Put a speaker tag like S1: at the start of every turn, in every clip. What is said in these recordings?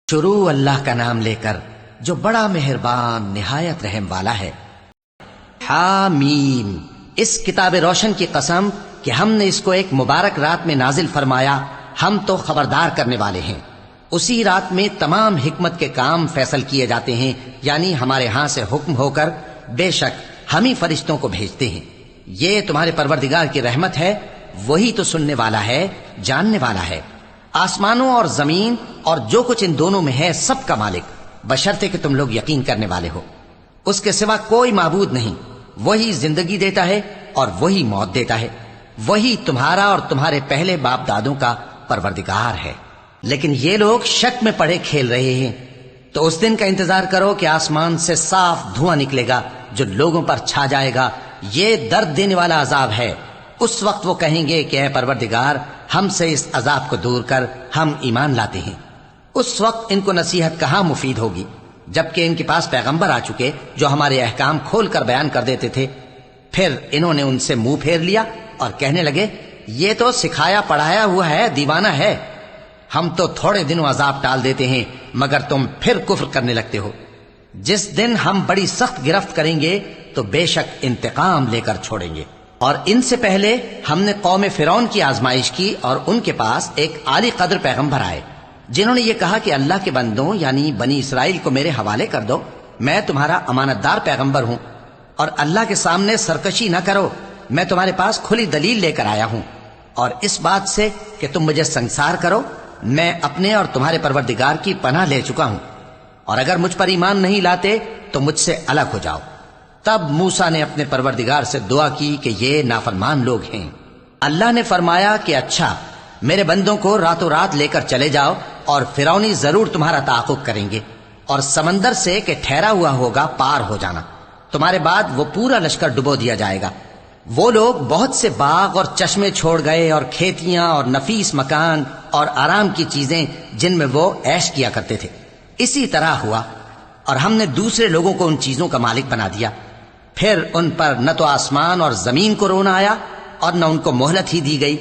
S1: شروع اللہ کا نام لے کر جو بڑا مہربان نہایت رحم والا ہے۔ حامیم، اس کتاب روشن کی قسم کہ ہم نے اس کو ایک مبارک رات میں نازل فرمایا، ہم تو خبردار کرنے والے ہیں۔ اسی رات میں تمام حکمت کے کام فیصل کیے جاتے ہیں، یعنی ہمارے ہاں سے حکم ہو کر بے شک ہم ہی فرشتوں کو بھیجتے ہیں۔ یہ تمہارے پروردگار کی رحمت ہے، وہی تو سننے والا ہے، جاننے والا ہے۔ آسمانوں اور زمین اور جو کچھ ان دونوں میں ہے سب کا مالک، بشرطے کہ تم لوگ یقین کرنے والے ہو۔ اس کے سوا کوئی معبود نہیں، وہی زندگی دیتا ہے اور وہی موت دیتا ہے، وہی تمہارا اور تمہارے پہلے باپ دادوں کا پروردگار ہے۔ لیکن یہ لوگ شک میں پڑے کھیل رہے ہیں، تو اس دن کا انتظار کرو کہ آسمان سے صاف دھواں نکلے گا جو لوگوں پر چھا جائے گا، یہ درد دینے والا عذاب ہے۔ اس وقت وہ کہیں گے کہ اے پروردگار، ہم سے اس عذاب کو دور کر، ہم ایمان لاتے ہیں۔ اس وقت ان کو نصیحت کہاں مفید ہوگی، جبکہ ان کے پاس پیغمبر آ چکے جو ہمارے احکام کھول کر بیان کر دیتے تھے۔ پھر انہوں نے ان سے منہ پھیر لیا اور کہنے لگے، یہ تو سکھایا پڑھایا ہوا ہے، دیوانہ ہے، ہم تو تھوڑے دنوں عذاب ٹال دیتے ہیں مگر تم پھر کفر کرنے لگتے ہو۔ جس دن ہم بڑی سخت گرفت کریں گے تو بے شک انتقام لے کر چھوڑیں گے۔ اور ان سے پہلے ہم نے قوم فرعون کی آزمائش کی، اور ان کے پاس ایک عالی قدر پیغمبر آئے جنہوں نے یہ کہا کہ اللہ کے بندوں یعنی بنی اسرائیل کو میرے حوالے کر دو، میں تمہارا امانت دار پیغمبر ہوں، اور اللہ کے سامنے سرکشی نہ کرو، میں تمہارے پاس کھلی دلیل لے کر آیا ہوں، اور اس بات سے کہ تم مجھے سنگسار کرو، میں اپنے اور تمہارے پروردگار کی پناہ لے چکا ہوں، اور اگر مجھ پر ایمان نہیں لاتے تو مجھ سے الگ ہو جاؤ۔ تب موسیٰ نے اپنے پروردگار سے دعا کی کہ یہ نافرمان لوگ ہیں۔ اللہ نے فرمایا کہ اچھا، میرے بندوں کو راتوں رات لے کر چلے جاؤ، اور فرعونی ضرور تمہارا تعاقب کریں گے، اور سمندر سے کہ ٹھہرا ہوا ہوگا پار ہو جانا، تمہارے بعد وہ پورا لشکر ڈبو دیا جائے گا۔ وہ لوگ بہت سے باغ اور چشمے چھوڑ گئے، اور کھیتیاں اور نفیس مکان اور آرام کی چیزیں جن میں وہ عیش کیا کرتے تھے۔ اسی طرح ہوا، اور ہم نے دوسرے لوگوں کو ان چیزوں کا مالک بنا دیا۔ پھر ان پر نہ تو آسمان اور زمین کو رونا آیا اور نہ ان کو مہلت ہی دی گئی،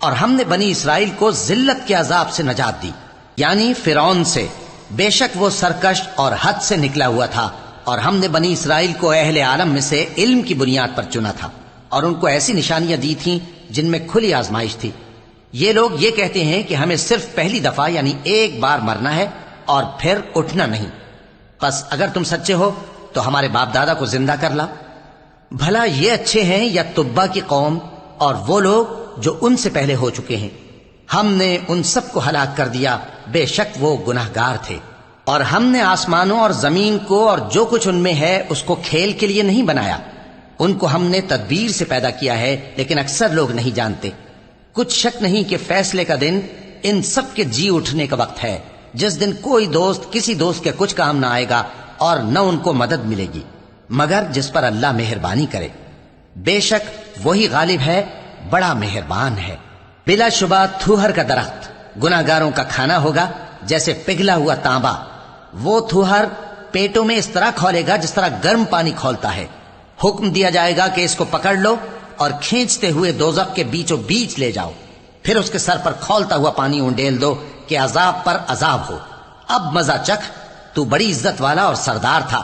S1: اور ہم نے بنی اسرائیل کو ذلت کے عذاب سے نجات دی، یعنی فرعون سے۔ بے شک وہ سرکش اور حد سے نکلا ہوا تھا، اور ہم نے بنی اسرائیل کو اہل عالم میں سے علم کی بنیاد پر چنا تھا، اور ان کو ایسی نشانیاں دی تھیں جن میں کھلی آزمائش تھی۔ یہ لوگ یہ کہتے ہیں کہ ہمیں صرف پہلی دفعہ یعنی ایک بار مرنا ہے اور پھر اٹھنا نہیں، پس اگر تم سچے ہو تو ہمارے باپ دادا کو زندہ کر لا۔ بھلا یہ اچھے ہیں یا تبا کی قوم اور وہ لوگ جو ان سے پہلے ہو چکے ہیں؟ ہم نے ان سب کو ہلاک کر دیا، بے شک وہ گناہگار تھے۔ اور ہم نے آسمانوں اور زمین کو اور جو کچھ ان میں ہے اس کو کھیل کے لیے نہیں بنایا، ان کو ہم نے تدبیر سے پیدا کیا ہے، لیکن اکثر لوگ نہیں جانتے۔ کچھ شک نہیں کہ فیصلے کا دن ان سب کے جی اٹھنے کا وقت ہے، جس دن کوئی دوست کسی دوست کے کچھ کام نہ آئے گا اور نہ ان کو مدد ملے گی مگر جس پر اللہ مہربانی کرے۔ بے شک وہی غالب ہے، بڑا مہربان ہے۔ بلا شبہ تھوہر کا درخت گناہگاروں کا کھانا ہوگا، جیسے پگھلا ہوا تانبا۔ وہ تھوہر پیٹوں میں اس طرح کھولے گا جس طرح گرم پانی کھولتا ہے۔ حکم دیا جائے گا کہ اس کو پکڑ لو اور کھینچتے ہوئے دوزخ کے بیچوں بیچ لے جاؤ، پھر اس کے سر پر کھولتا ہوا پانی انڈیل دو کہ عذاب پر عذاب ہو۔ اب مزہ چکھ، تو بڑی عزت والا اور سردار تھا۔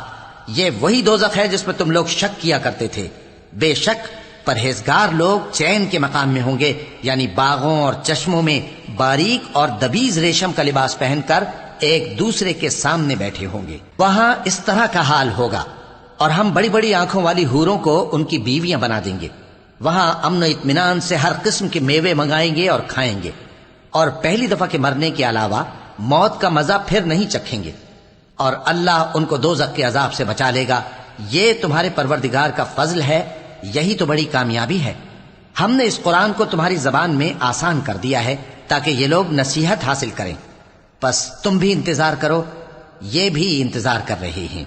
S1: یہ وہی دوزخ ہے جس میں تم لوگ شک کیا کرتے تھے۔ بے شک پرہیزگار لوگ چین کے مقام میں ہوں گے، یعنی باغوں اور چشموں میں باریک اور دبیز ریشم کا لباس پہن کر ایک دوسرے کے سامنے بیٹھے ہوں گے۔ وہاں اس طرح کا حال ہوگا، اور ہم بڑی بڑی آنکھوں والی حوروں کو ان کی بیویاں بنا دیں گے۔ وہاں امن و اطمینان سے ہر قسم کے میوے منگائیں گے اور کھائیں گے، اور پہلی دفعہ کے مرنے کے علاوہ موت کا مزہ پھر نہیں چکھیں گے، اور اللہ ان کو دوزخ کے عذاب سے بچا لے گا۔ یہ تمہارے پروردگار کا فضل ہے، یہی تو بڑی کامیابی ہے۔ ہم نے اس قرآن کو تمہاری زبان میں آسان کر دیا ہے تاکہ یہ لوگ نصیحت حاصل کریں، پس تم بھی انتظار کرو، یہ بھی انتظار کر رہے ہیں۔